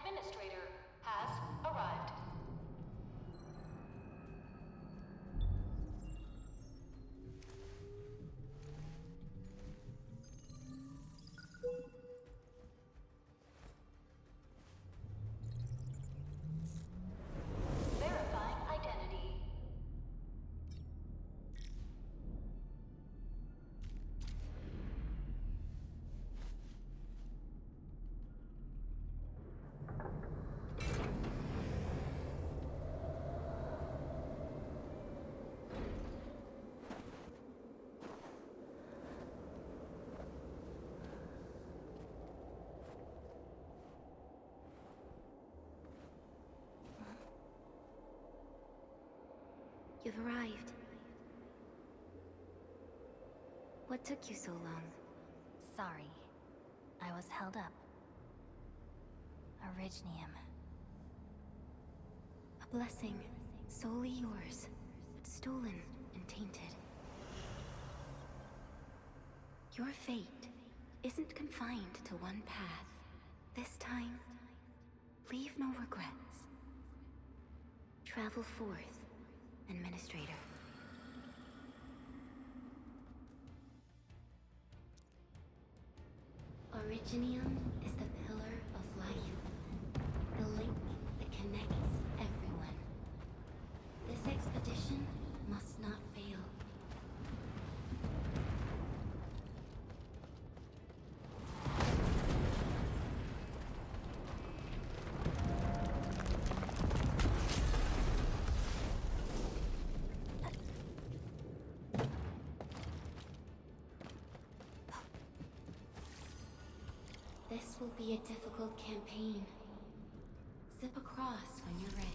administrator has arrived. Verifying identity. You've arrived. What took you so long? Sorry. I was held up. Orignium. A blessing, solely yours, but stolen and tainted. Your fate isn't confined to one path. This time, leave no regrets. Travel forth, Administrator. Originium is the pillar of life, the link that connects everyone. This expedition must not fail. This will be a difficult campaign. Zip across when you're ready.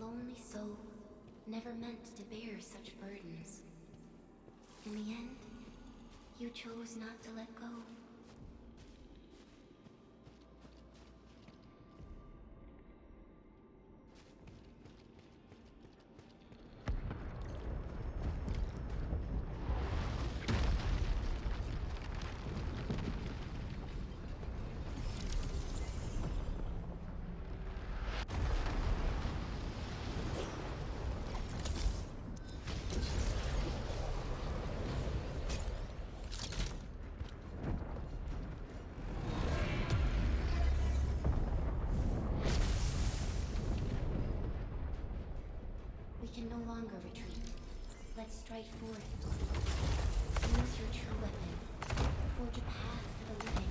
lonely soul, never meant to bear such burdens. In the end, you chose not to let go. We can no longer retreat. Let's strike forth. Use your true weapon. Forge a path for the living.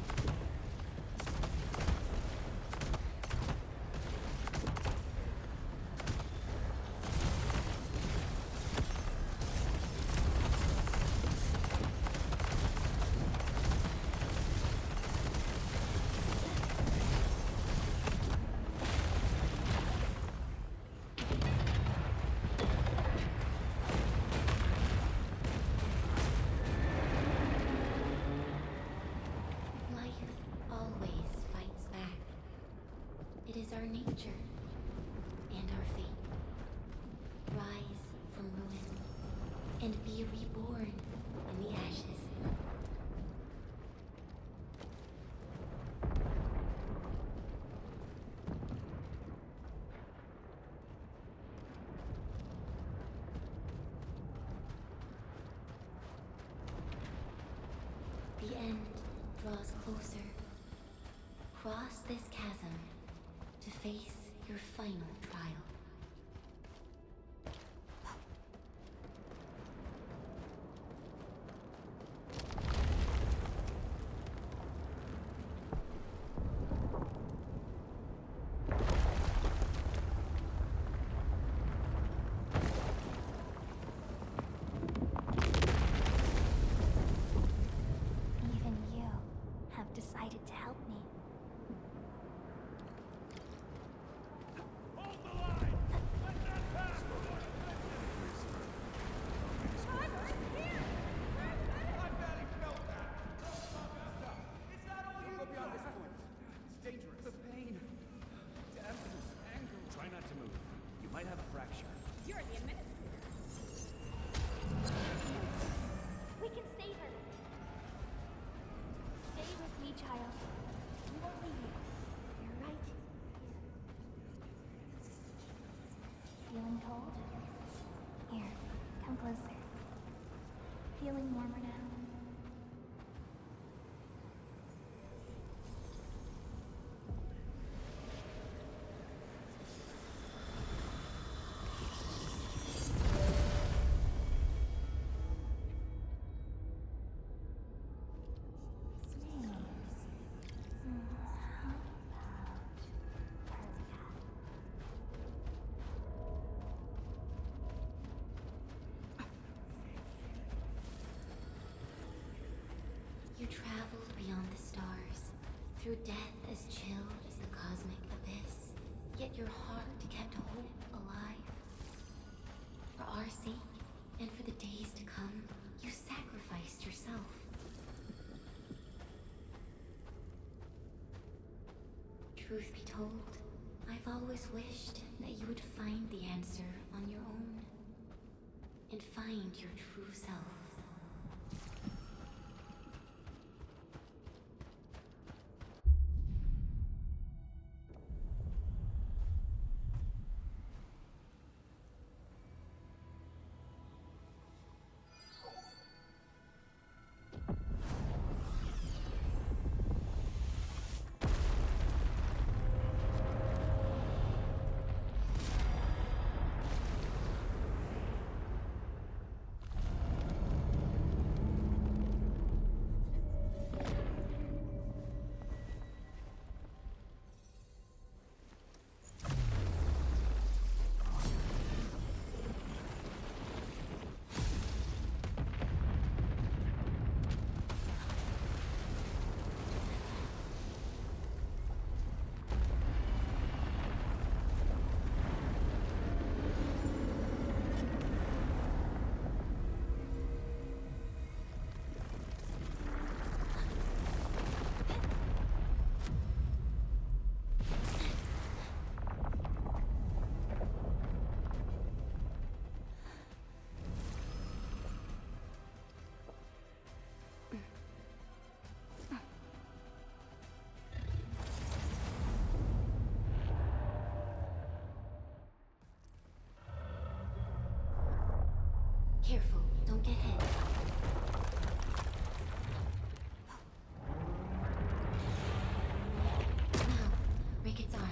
It is our nature and our fate. Rise from ruin and be reborn in the ashes. The end draws closer. Cross this chasm to face your final trial. Even you have decided to help me. Try not to move. You might have a fracture. You're the administrator. We can save her. Stay with me, child. We won't leave you. You're right here. Feeling cold? Here, come closer. Feeling warmer now? You traveled beyond the stars, through death as chill as the cosmic abyss. Yet your heart kept hope alive. For our sake, and for the days to come, you sacrificed yourself. Truth be told, I've always wished that you would find the answer on your own, and find your true self. Careful, don't get hit. Now, break its arm.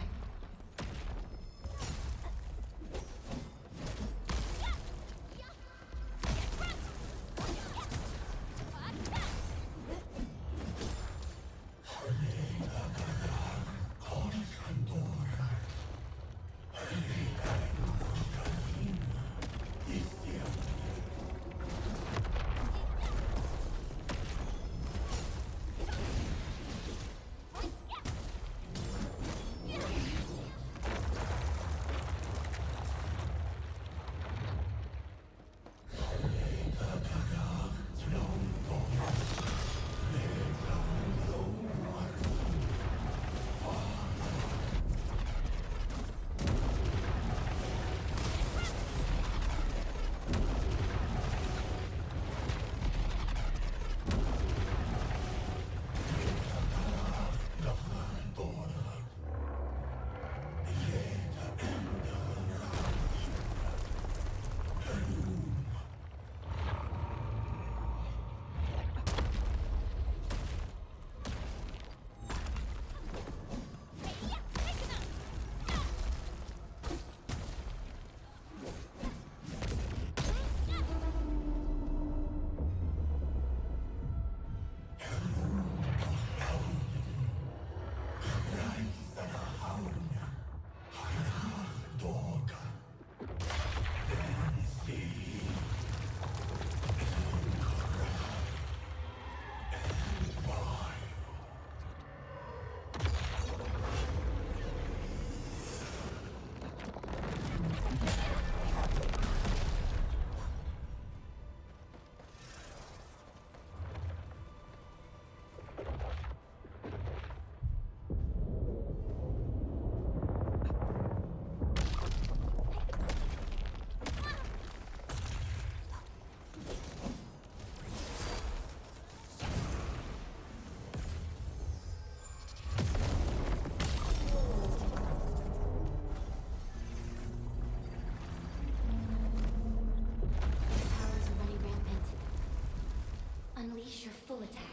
Unleash your full attack.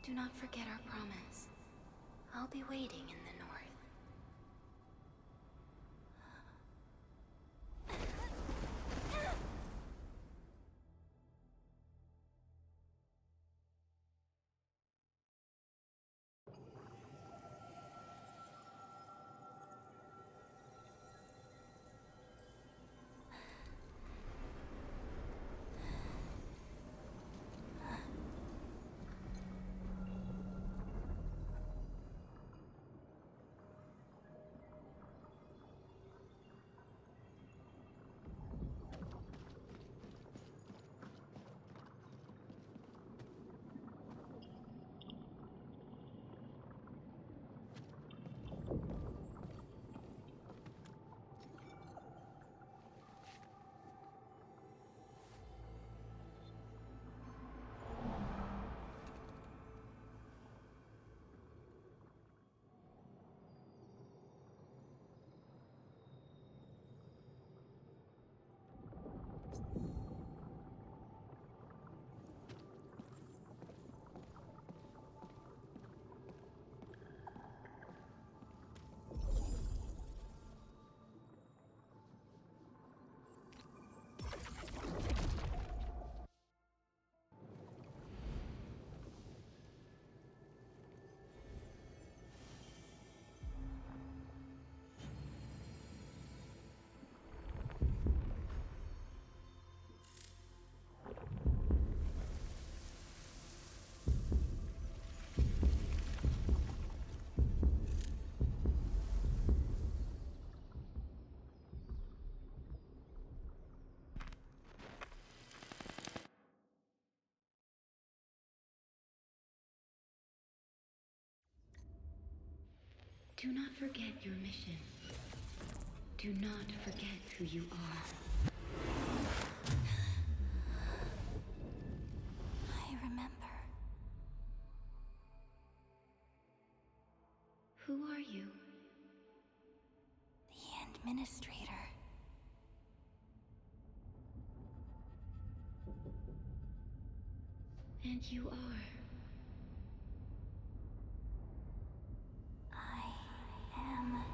Do not forget our promise. I'll be waiting in the north. Do not forget your mission. Do not forget who you are. I remember. Who are you? The Administrator. And you are. I am.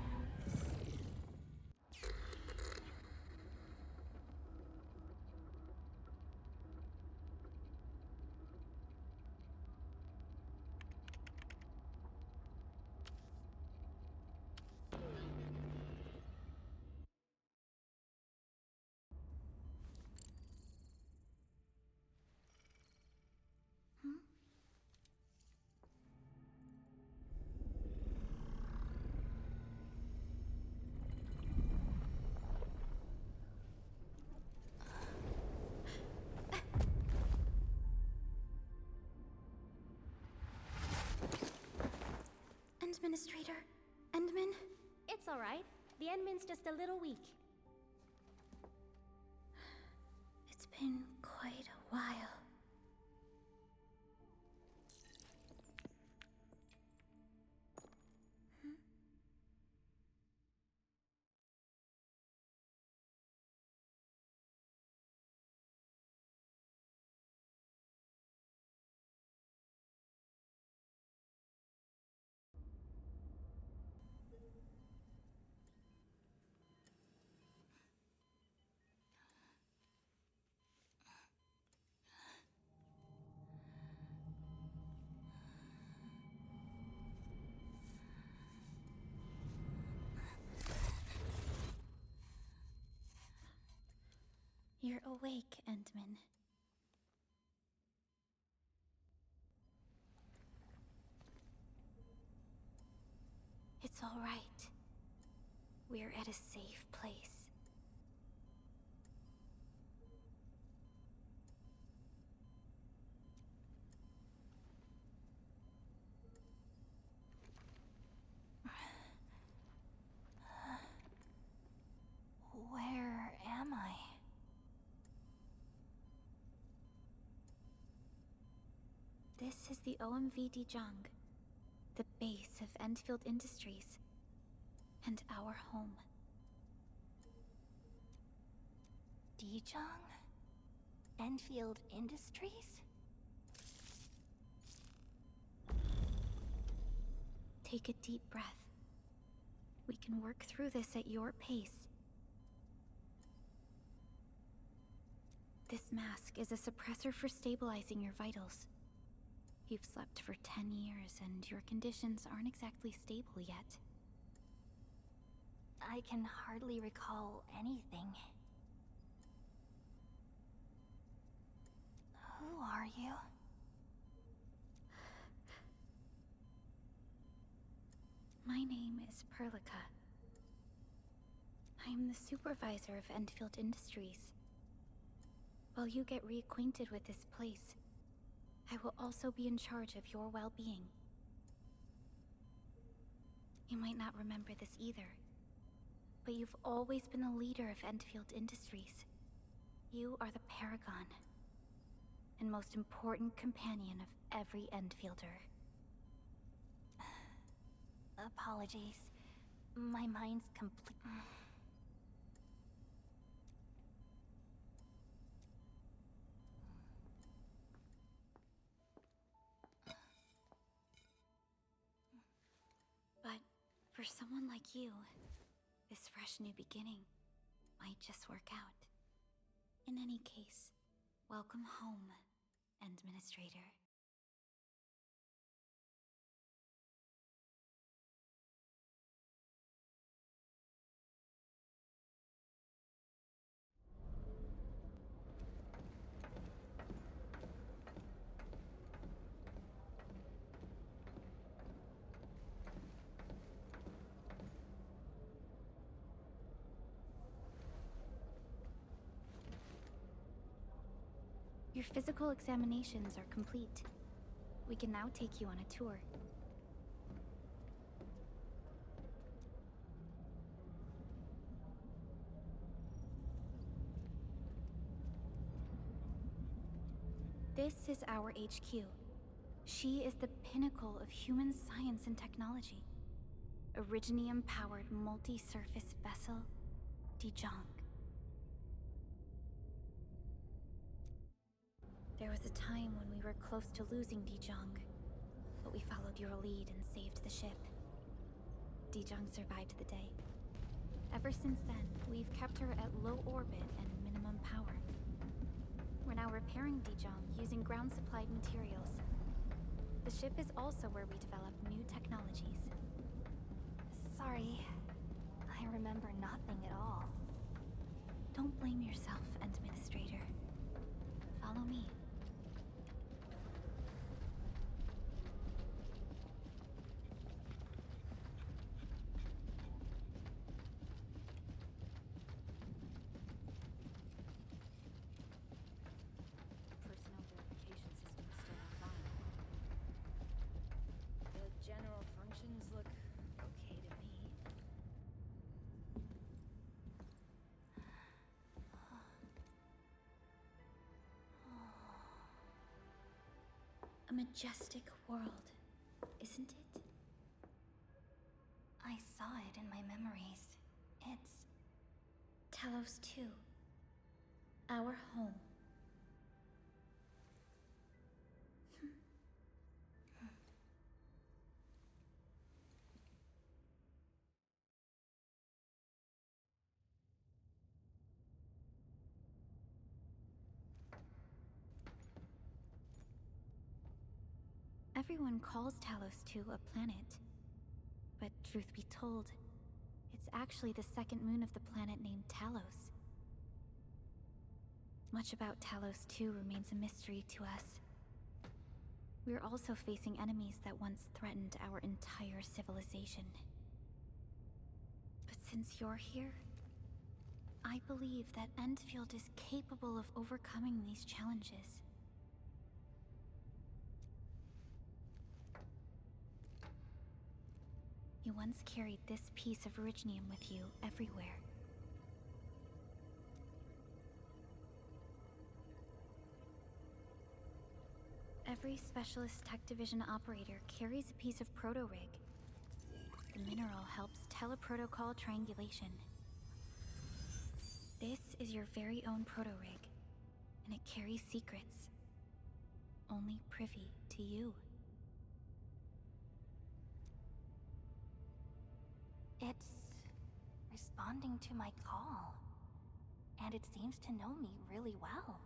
Administrator? Endman? It's alright. The Endman's just a little weak. It's been quite a while. You're awake, Endman. It's all right. We're at a safe place. Where am I? This is the OMV Dijong, the base of Endfield Industries, and our home. Dijong? Enfield Industries? Take a deep breath. We can work through this at your pace. This mask is a suppressor for stabilizing your vitals. You've slept for 10 years, and your conditions aren't exactly stable yet. I can hardly recall anything. Who are you? My name is Perlica. I'm the supervisor of Endfield Industries. While you get reacquainted with this place, I will also be in charge of your well-being. You might not remember this either, but you've always been the leader of Endfield Industries. You are the paragon, and most important companion of every Endfielder. Apologies. My mind's complete. But for someone like you, this fresh new beginning might just work out. In any case, welcome home, Administrator. Your physical examinations are complete. We can now take you on a tour. This is our HQ. She is the pinnacle of human science and technology. Originium-powered multi-surface vessel, Dijong. There was a time when we were close to losing Dijong, but we followed your lead and saved the ship. Dijong survived the day. Ever since then, we've kept her at low orbit and minimum power. We're now repairing Dijong using ground-supplied materials. The ship is also where we develop new technologies. Sorry, I remember nothing at all. Don't blame yourself, Administrator. Follow me. Personal verification system is still offline. The general functions look okay to me. A majestic world, isn't it? I saw it in my memories. It's Talos 2. Our home. Everyone calls Talos 2 a planet. But truth be told, it's actually the second moon of the planet named Talos. Much about Talos 2 remains a mystery to us. We're also facing enemies that once threatened our entire civilization. But since you're here, I believe that Endfield is capable of overcoming these challenges. You once carried this piece of Originium with you everywhere. Every Specialist Tech Division operator carries a piece of proto-rig. The mineral helps teleprotocol triangulation. This is your very own proto-rig, and it carries secrets. Only privy to you. It's responding to my call, and it seems to know me really well.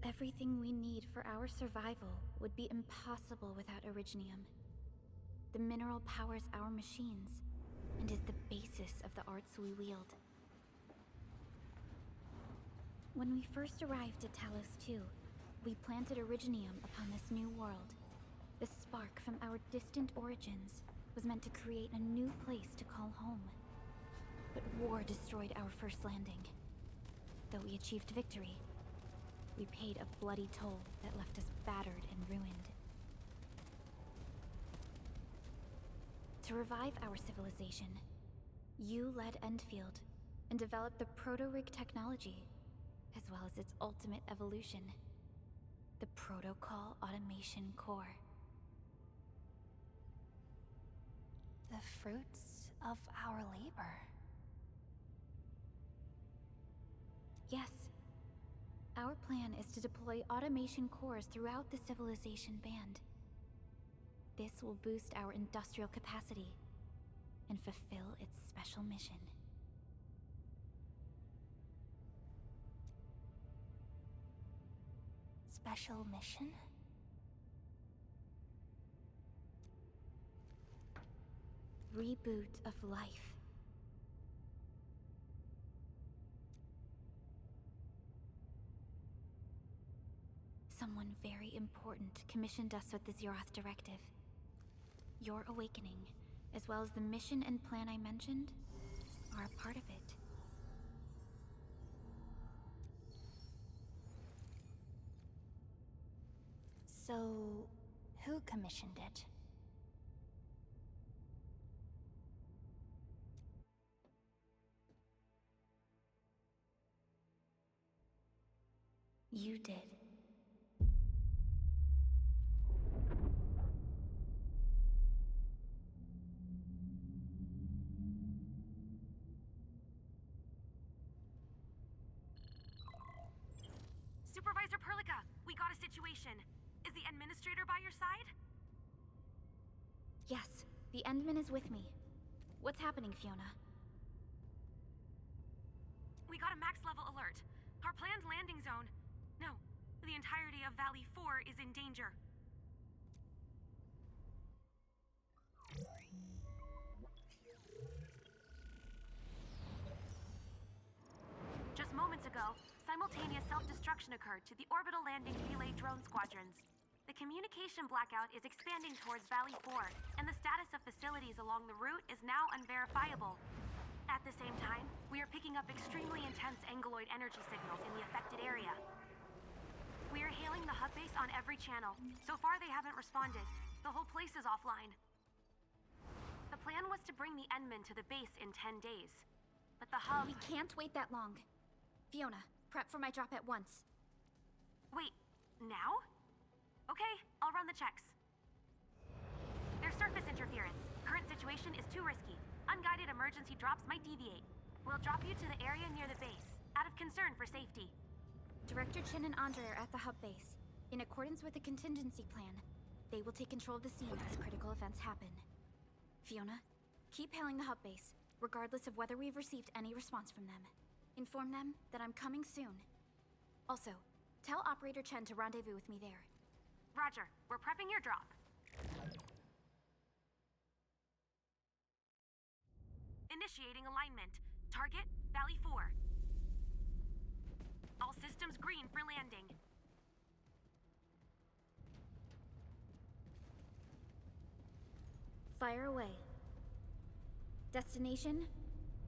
Everything we need for our survival would be impossible without Originium. The mineral powers our machines, and is the basis of the arts we wield. When we first arrived at Talos 2, we planted Originium upon this new world. The spark from our distant origins was meant to create a new place to call home. But war destroyed our first landing. Though we achieved victory, we paid a bloody toll that left us battered and ruined. To revive our civilization, you led Endfield and developed the proto-rig technology, as well as its ultimate evolution, the Protocol Automation Core. The fruits of our labor. Yes. Our plan is to deploy automation cores throughout the civilization band. This will boost our industrial capacity and fulfill its special mission. Special mission? Reboot of life. Someone very important commissioned us with the Zeroth Directive. Your awakening, as well as the mission and plan I mentioned, are a part of it. So, who commissioned it? You did. Supervisor Perlica, we got a situation. Is the administrator by your side? Yes, the Endman is with me. What's happening, Fiona? We got a max level alert. Our planned landing zone... No, the entirety of Valley 4 is in danger. Just moments ago, simultaneous self-destruction occurred to the orbital landing relay drone squadrons. The communication blackout is expanding towards Valley 4, and the status of facilities along the route is now unverifiable. At the same time, we are picking up extremely intense angeloid energy signals in the affected area. We are hailing the hub base on every channel. So far, they haven't responded. The whole place is offline. The plan was to bring the Endman to the base in 10 days. But the hub... We can't wait that long. Fiona, prep for my drop at once. Wait, now? Okay, I'll run the checks. There's surface interference. Current situation is too risky. Unguided emergency drops might deviate. We'll drop you to the area near the base, out of concern for safety. Director Chen and Andre are at the hub base. In accordance with the contingency plan, they will take control of the scene as critical events happen. Fiona, keep hailing the hub base, regardless of whether we've received any response from them. Inform them that I'm coming soon. Also, tell Operator Chen to rendezvous with me there. Roger, we're prepping your drop. Initiating alignment. Target, Valley 4. All systems green for landing. Fire away. Destination,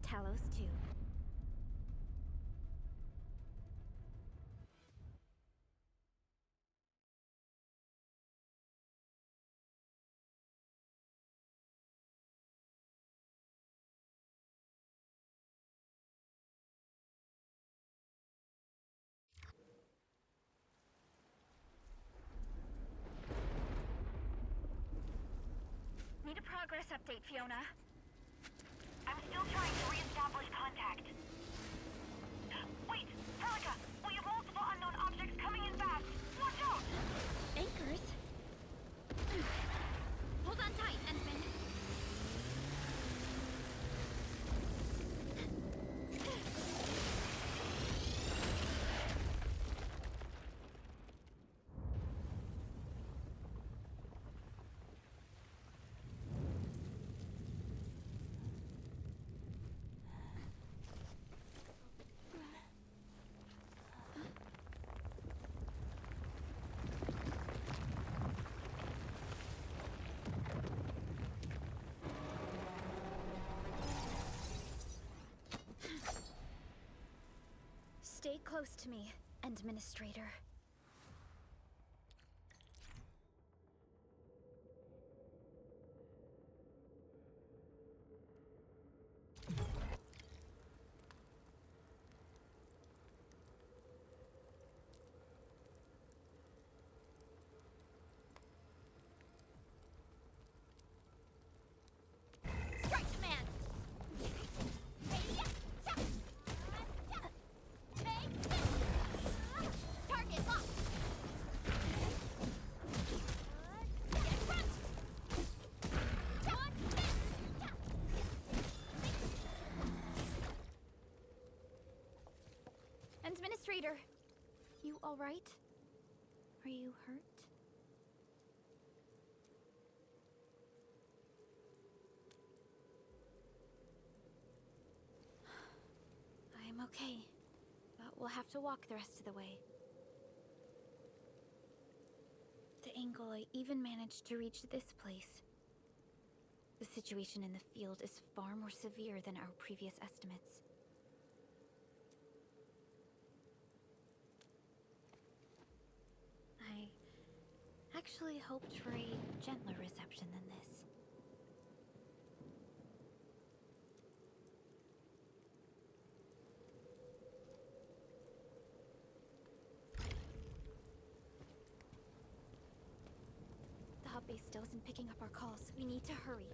Talos 2. Need a progress update, Fiona. I'm still trying to re-establish contact. Wait, Perlica! We have multiple unknown objects coming in fast! Watch out! Anchors? Hold on tight, Endman. Stay close to me, Administrator. Strike command! Target locked! Administrator, you all right? Are you hurt? I'm okay, but we'll have to walk the rest of the way. The angle I even managed to reach this place. The situation in the field is far more severe than our previous estimates. I actually hoped for a gentler reception than this. Base still isn't picking up our calls. We need to hurry.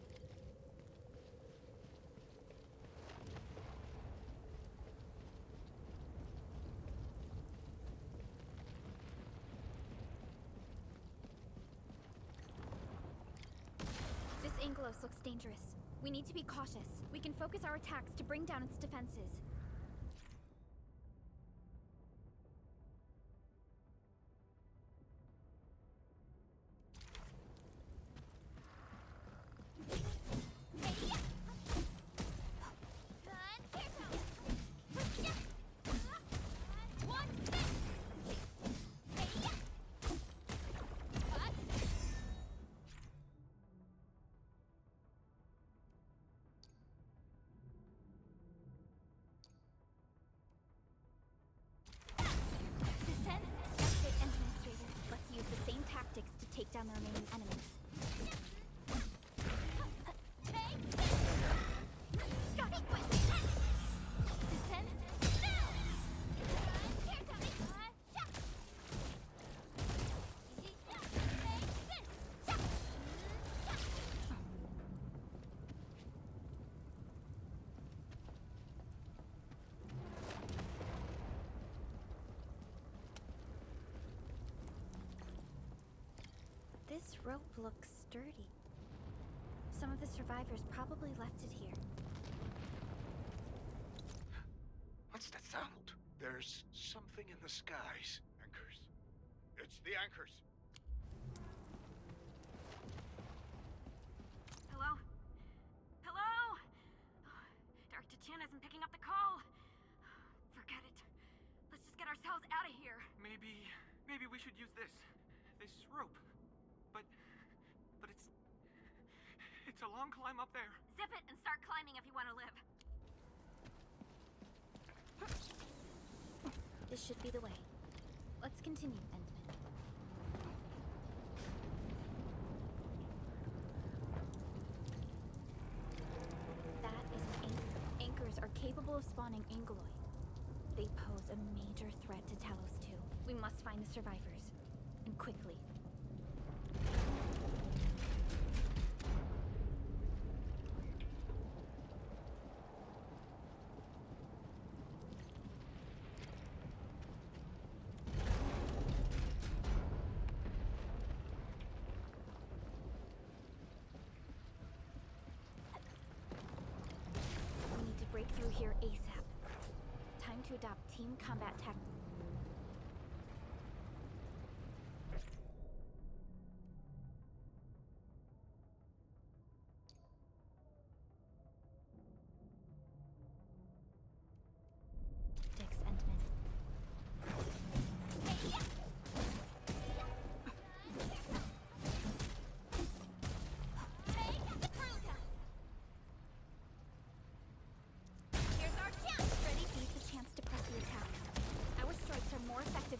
This Angelos looks dangerous. We need to be cautious. We can focus our attacks to bring down its defenses. To take down the remaining enemies. This rope looks sturdy. Some of the survivors probably left it here. What's that sound? There's something in the skies. Anchors. It's the anchors. Hello? Hello? Dr. Chin isn't picking up the call. Forget it. Let's just get ourselves out of here. Maybe we should use this rope. But it's a long climb up there. Zip it and start climbing if you want to live. This should be the way. Let's continue, Endman. That is an anchor. Anchors are capable of spawning Angeloid. They pose a major threat to Talos too. We must find the survivors. And quickly. We need to break through here ASAP. Time to adopt team combat tactics.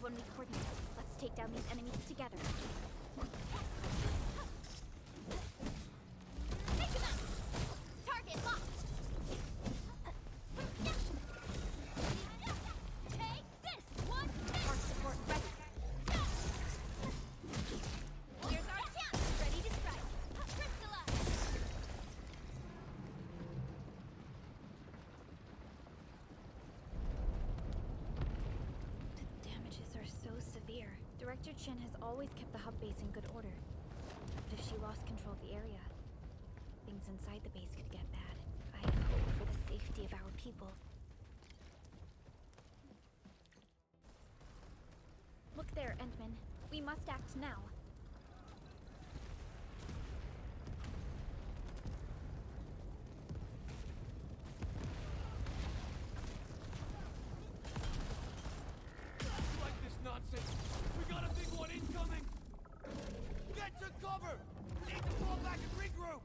When we coordinate, let's take down these enemies together. Take them out! Target locked! Take this! One! Arc support ready! Here's our chance! Ready to strike! Crystallize! So severe. Director Chin has always kept the hub base in good order. But if she lost control of the area, things inside the base could get bad. I hope for the safety of our people. Look there, Endman. We must act now. Nonsense! We got a big one incoming! Get to cover! Need to fall back and regroup!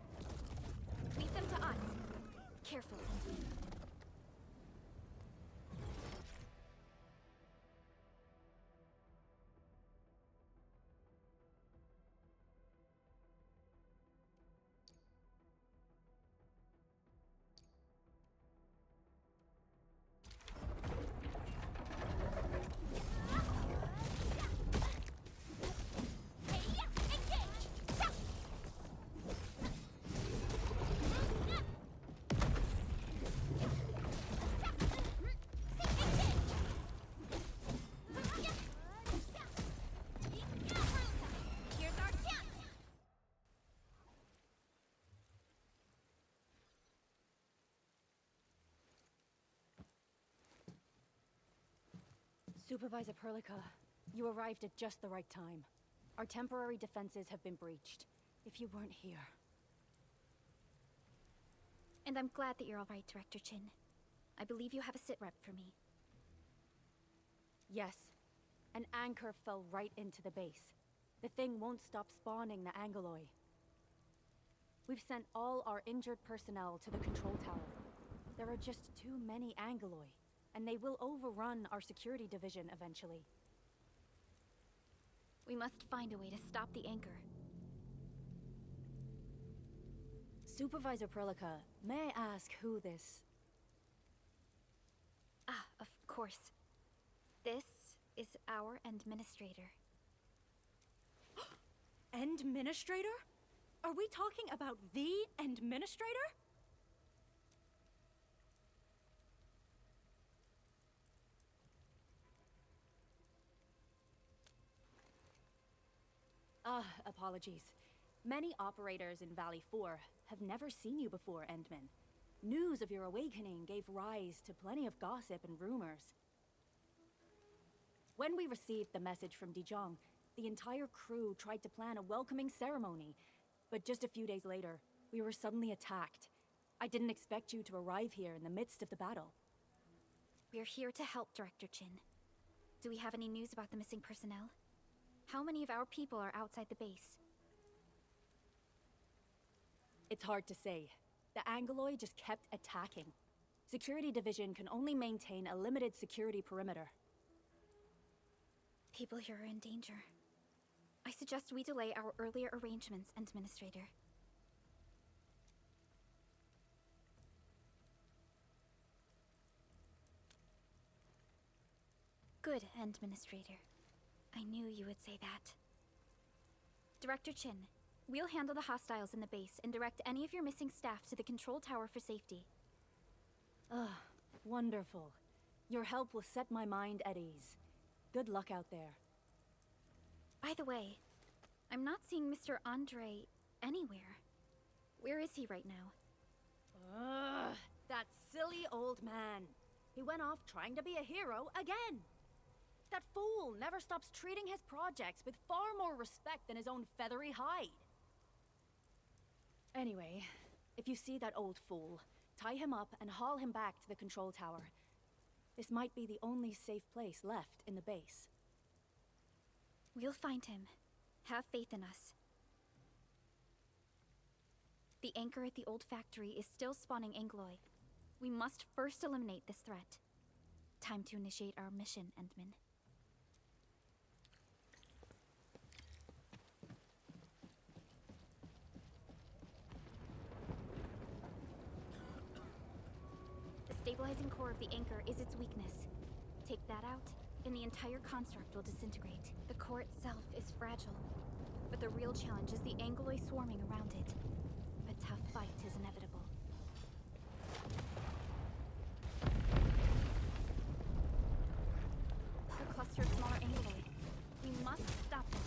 Leave them to us. Careful, Endman. Supervisor Perlica, you arrived at just the right time. Our temporary defenses have been breached. If you weren't here... And I'm glad that you're all right, Director Chin. I believe you have a sit rep for me. Yes. An anchor fell right into the base. The thing won't stop spawning the Angoloi. We've sent all our injured personnel to the control tower. There are just too many Angoloi, and they will overrun our security division eventually. We must find a way to stop the anchor. Supervisor Perlica, may I ask who this... Ah, of course. This is our administrator. Administrator? Are we talking about the administrator? Apologies. Many operators in Valley 4 have never seen you before, Endman. News of your awakening gave rise to plenty of gossip and rumors. When we received the message from Dijong, the entire crew tried to plan a welcoming ceremony, but just a few days later, we were suddenly attacked. I didn't expect you to arrive here in the midst of the battle. We're here to help, Director Chin. Do we have any news about the missing personnel? How many of our people are outside the base? It's hard to say. The Angoloi just kept attacking. Security Division can only maintain a limited security perimeter. People here are in danger. I suggest we delay our earlier arrangements, Administrator. Good, Administrator. I knew you would say that. Director Chin, we'll handle the hostiles in the base and direct any of your missing staff to the control tower for safety. Wonderful. Your help will set my mind at ease. Good luck out there. By the way, I'm not seeing Mr. Andre anywhere. Where is he right now? That silly old man. He went off trying to be a hero again. That fool never stops treating his projects with far more respect than his own feathery hide. Anyway, if you see that old fool, tie him up and haul him back to the control tower. This might be the only safe place left in the base. We'll find him. Have faith in us. The anchor at the old factory is still spawning Angoloi. We must first eliminate this threat. Time to initiate our mission, Endman. The stabilizing core of the anchor is its weakness. Take that out, and the entire construct will disintegrate. The core itself is fragile, but the real challenge is the Angoloi swarming around it. A tough fight is inevitable. A cluster of smaller Angoloi. We must stop them.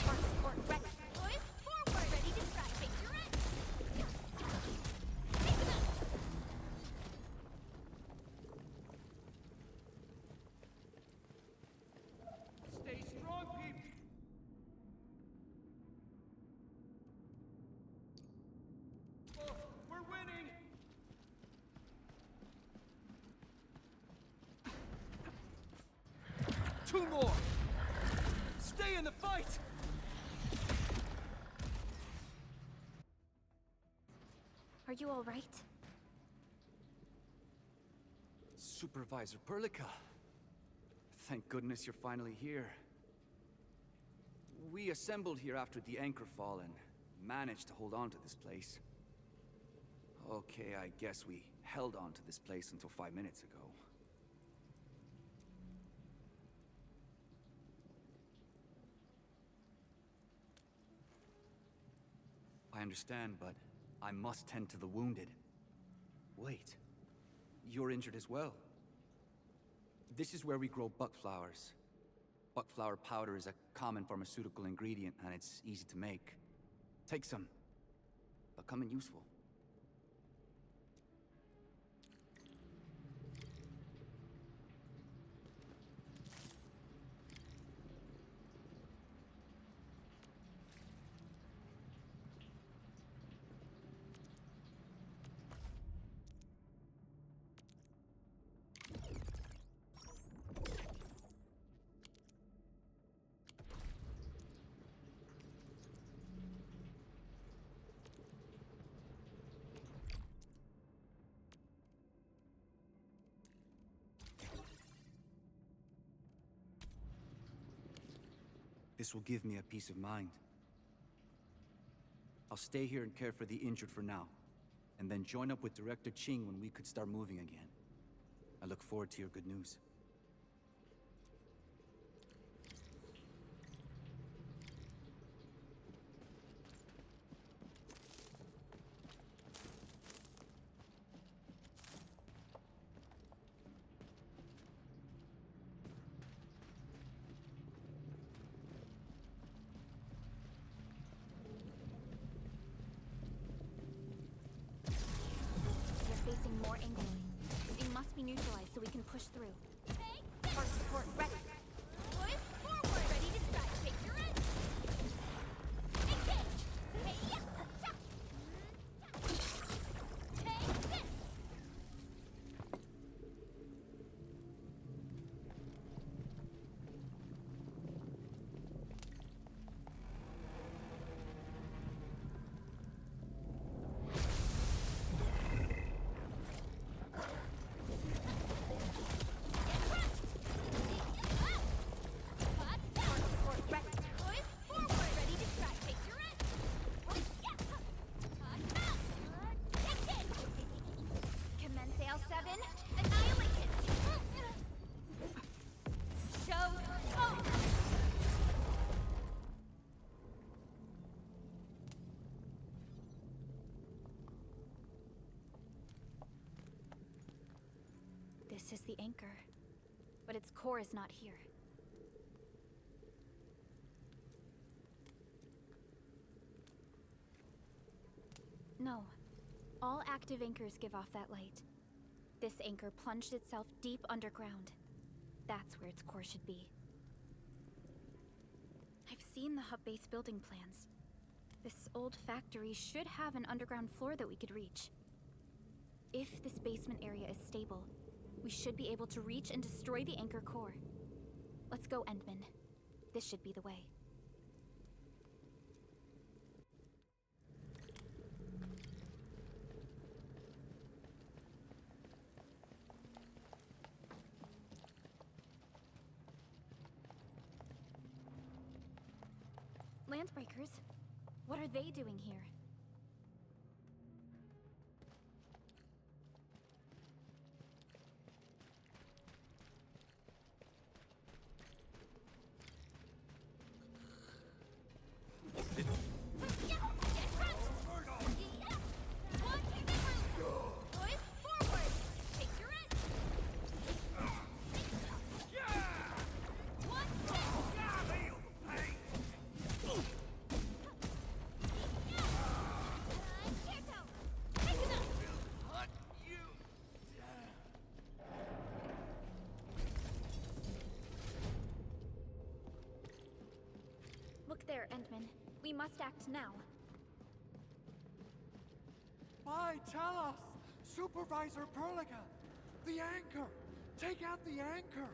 Arc support ready. Boys, forward! Ready to strike. Take your end! Take them out! Stay strong, people! Oh, we're winning! Two more! Stay in the fight! Are you all right? Supervisor Perlica. Thank goodness you're finally here. We assembled here after the anchor fall and managed to hold on to this place. Okay, I guess we held on to this place until 5 minutes ago. I understand, but I must tend to the wounded. Wait, you're injured as well. This is where we grow buckflowers. Buckflower powder is a common pharmaceutical ingredient, and it's easy to make. Take some. They'll come in useful. This will give me a peace of mind. I'll stay here and care for the injured for now, and then join up with Director Ching when we could start moving again. I look forward to your good news. They're facing more Angloid. They must be neutralized so we can push through. Our support ready. Boys, forward! Ready to strike. Take your end! Engage! Hey, yeah! Cha! Take this! This is the anchor, but its core is not here. No. All active anchors give off that light. This anchor plunged itself deep underground. That's where its core should be. I've seen the hub base building plans. This old factory should have an underground floor that we could reach. If this basement area is stable, we should be able to reach and destroy the anchor core. Let's go, Endman. This should be the way. Landbreakers? What are they doing here? Look there, Endman. We must act now. Why, tell us! Supervisor Perlica! The anchor! Take out the anchor!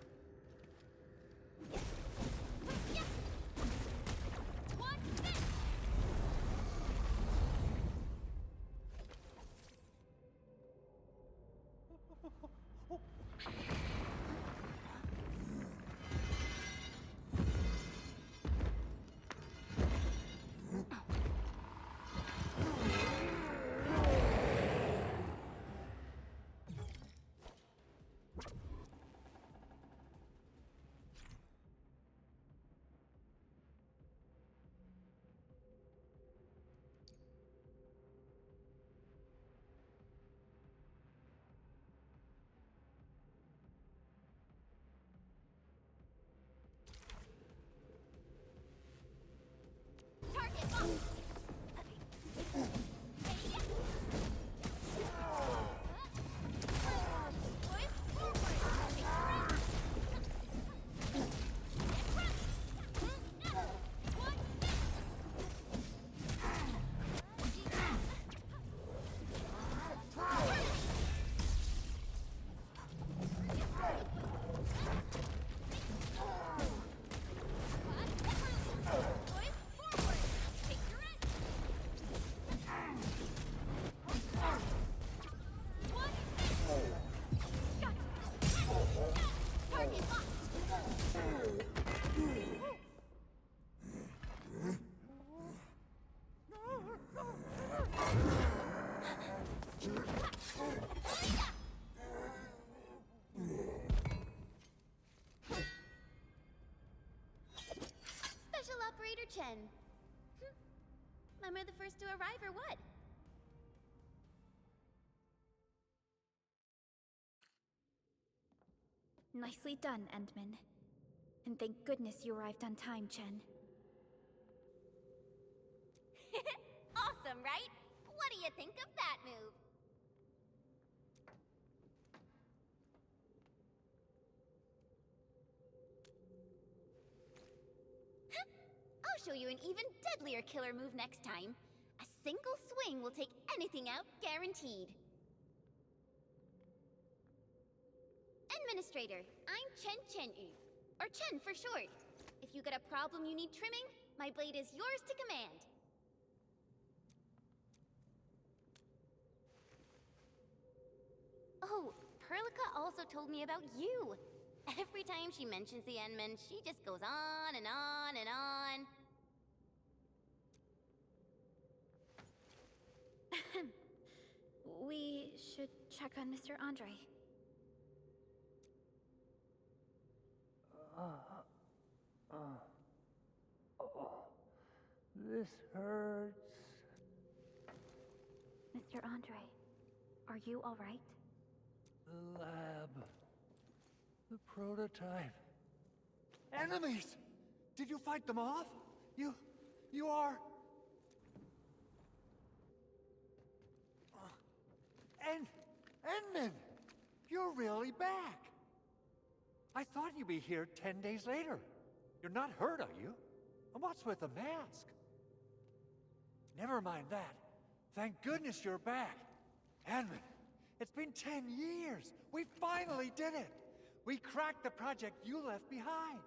Am I the first to arrive or what? Nicely done, Endman. And thank goodness you arrived on time, Chen. Awesome, right? What do you think of that move? I'll show you an even deadlier killer move next time. A single swing will take anything out, guaranteed. Administrator, I'm Chen, or Chen for short. If you got a problem you need trimming, my blade is yours to command. Oh, Perlica also told me about you. Every time she mentions the Endman, she just goes on and on and on. We should check on Mr. Andre. This hurts. Mr. Andre, are you all right? The lab. The prototype. Enemies! Did you fight them off? You are... Endman! You're really back! I thought you'd be here 10 days later. You're not hurt, are you? And what's with the mask? Never mind that. Thank goodness you're back. Endman, it's been 10 years. We finally did it. We cracked the project you left behind.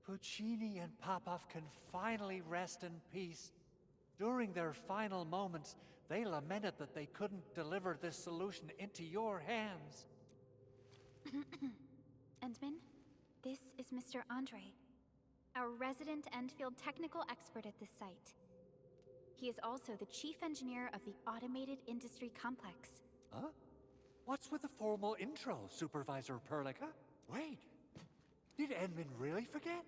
Puccini and Popov can finally rest in peace. During their final moments, they lamented that they couldn't deliver this solution into your hands. Endman, this is Mr. Andre, our resident Endfield technical expert at this site. He is also the chief engineer of the Automated Industry Complex. Huh? What's with the formal intro, Supervisor Perlica? Wait, did Endman really forget?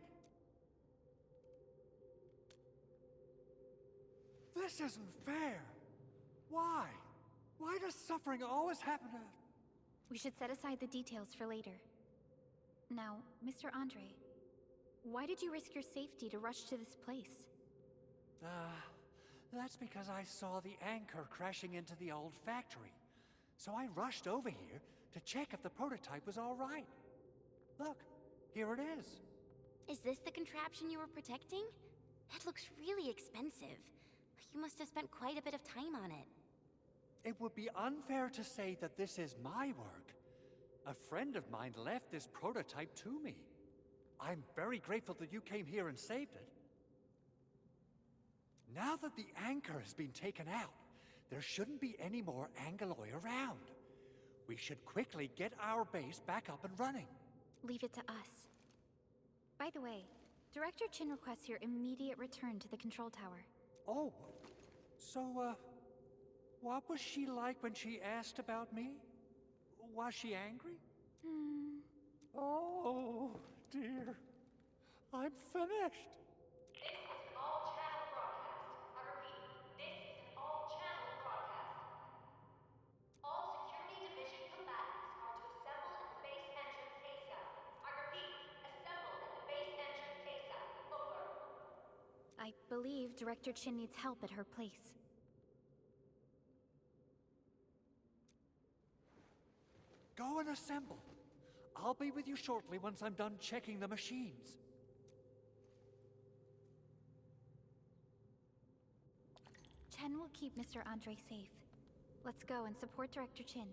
This isn't fair. Why? Why does suffering always happen to... We should set aside the details for later. Now, Mr. Andre, why did you risk your safety to rush to this place? That's because I saw the anchor crashing into the old factory. So I rushed over here to check if the prototype was all right. Look, here it is. Is this the contraption you were protecting? It looks really expensive. You must have spent quite a bit of time on it. It would be unfair to say that this is my work. A friend of mine left this prototype to me. I'm very grateful that you came here and saved it. Now that the anchor has been taken out, there shouldn't be any more Angeloi around. We should quickly get our base back up and running. Leave it to us. By the way, Director Chin requests your immediate return to the control tower. Oh, so, what was she like when she asked about me? Was she angry? Oh, dear. I'm finished. This is an all-channel broadcast. I repeat, this is an all-channel broadcast. All security division combatants are to assemble at the base entrance ASAP. I repeat, assemble at the base entrance ASAP. Over. I believe Director Chin needs help at her place. Go and assemble. I'll be with you shortly once I'm done checking the machines. Chen will keep Mr. Andre safe. Let's go and support Director Chin.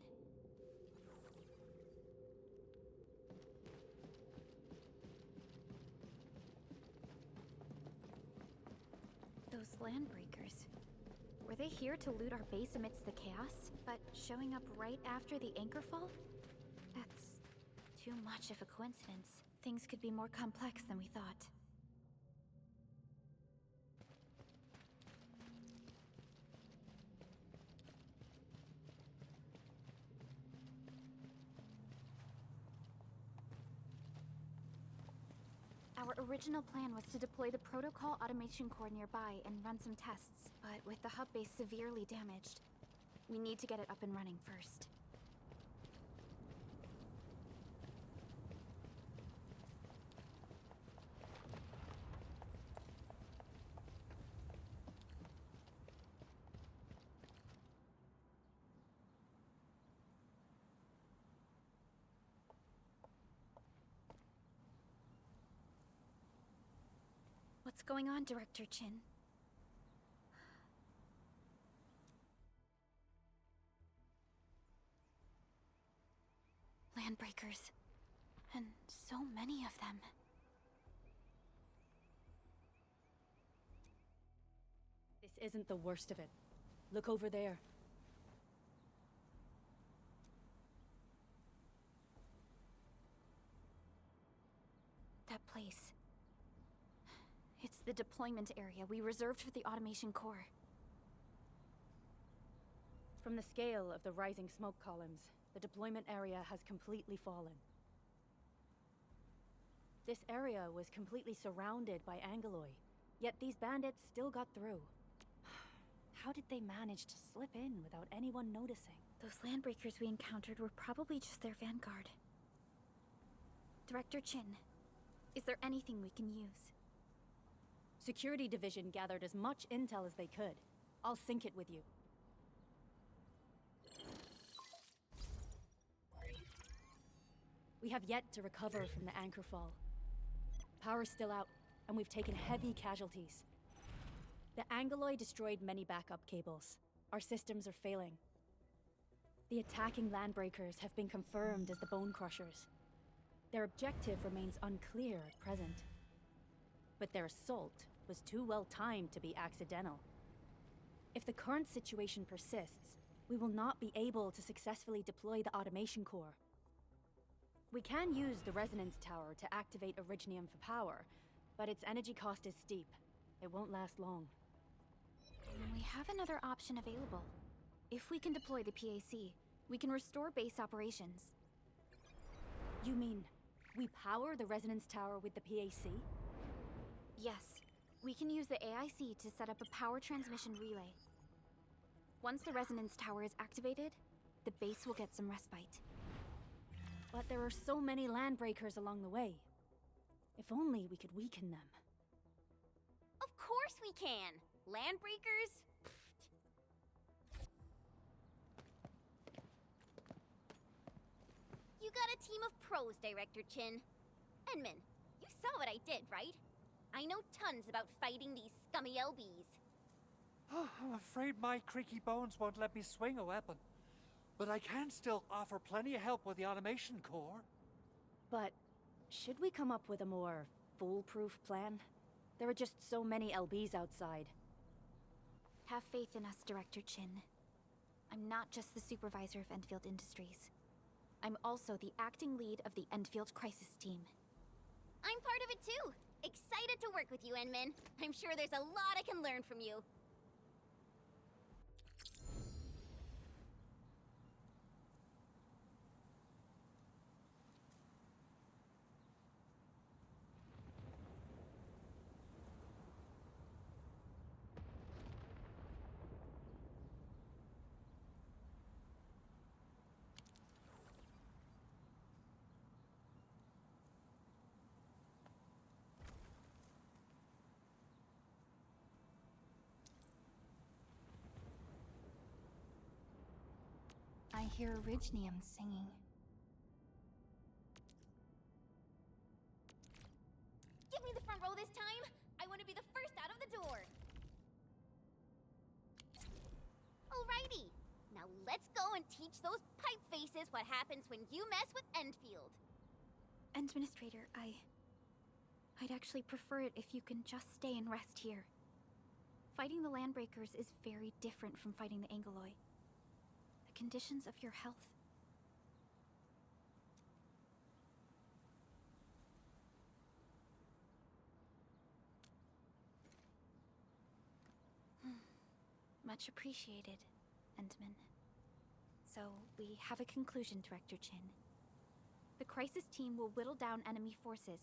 Those landbreakers. Were they here to loot our base amidst the chaos, but showing up right after the anchor fall? That's too much of a coincidence. Things could be more complex than we thought. Our original plan was to deploy the protocol automation core nearby and run some tests, but with the hub base severely damaged, we need to get it up and running first. What's going on, Director Chin? Landbreakers. And so many of them. This isn't the worst of it. Look over there. That place. It's the deployment area we reserved for the automation core. From the scale of the rising smoke columns, the deployment area has completely fallen. This area was completely surrounded by Angoloi, yet these bandits still got through. How did they manage to slip in without anyone noticing? Those landbreakers we encountered were probably just their vanguard. Director Chin, is there anything we can use? Security Division gathered as much intel as they could. I'll sync it with you. We have yet to recover from the anchor fall. Power's still out, and we've taken heavy casualties. The Angoloi destroyed many backup cables. Our systems are failing. The attacking landbreakers have been confirmed as the Bone Crushers. Their objective remains unclear at present. But their assault was too well timed to be accidental. If the current situation persists, we will not be able to successfully deploy the automation core. We can use the resonance tower to activate Originium for power, but its energy cost is steep. It won't last long. We have another option available. If we can deploy the PAC, we can restore base operations. You mean, we power the resonance tower with the PAC? Yes. We can use the AIC to set up a power transmission relay. Once the resonance tower is activated, the base will get some respite. But there are so many landbreakers along the way. If only we could weaken them. Of course we can! Landbreakers? You got a team of pros, Director Chin. Enman, you saw what I did, right? I know tons about fighting these scummy LBs. Oh, I'm afraid my creaky bones won't let me swing a weapon. But I can still offer plenty of help with the automation core. But should we come up with a more foolproof plan? There are just so many LBs outside. Have faith in us, Director Chin. I'm not just the supervisor of Endfield Industries. I'm also the acting lead of the Endfield Crisis Team. I'm part of it too! Excited to work with you, Enman. I'm sure there's a lot I can learn from you. I hear Originium singing. Give me the front row this time! I want to be the first out of the door! Alrighty! Now let's go and teach those pipe faces what happens when you mess with Endfield. Administrator, I'd actually prefer it if you can just stay and rest here. Fighting the Landbreakers is very different from fighting the Angoloi. The conditions of your health. Much appreciated, Endman. So, we have a conclusion, Director Chin. The crisis team will whittle down enemy forces,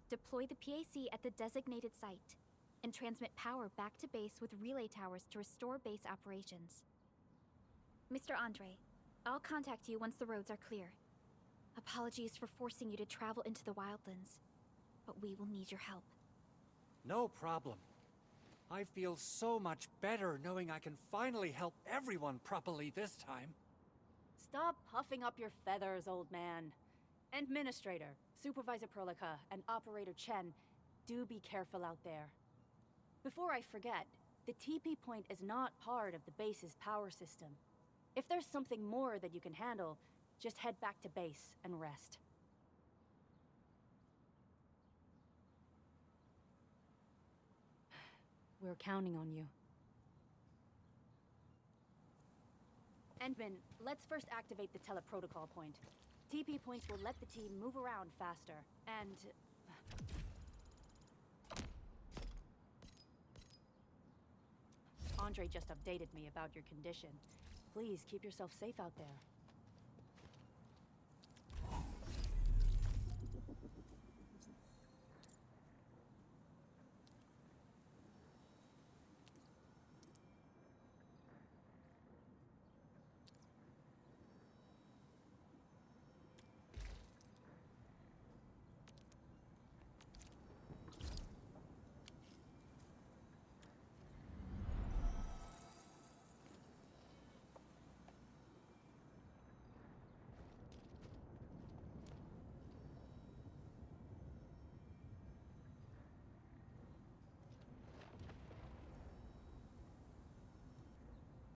Deploy the PAC at the designated site, and transmit power back to base with relay towers to restore base operations. Mr. Andre, I'll contact you once the roads are clear. Apologies for forcing you to travel into the wildlands, but we will need your help. No problem. I feel so much better knowing I can finally help everyone properly this time. Stop puffing up your feathers, old man. Administrator, Supervisor Perlica, and Operator Chen, do be careful out there. Before I forget, the TP point is not part of the base's power system. If there's something more that you can handle, just head back to base and rest. We're counting on you. Endman, let's first activate the teleprotocol point. TP points will let the team move around faster, and... Andre just updated me about your condition. Please keep yourself safe out there.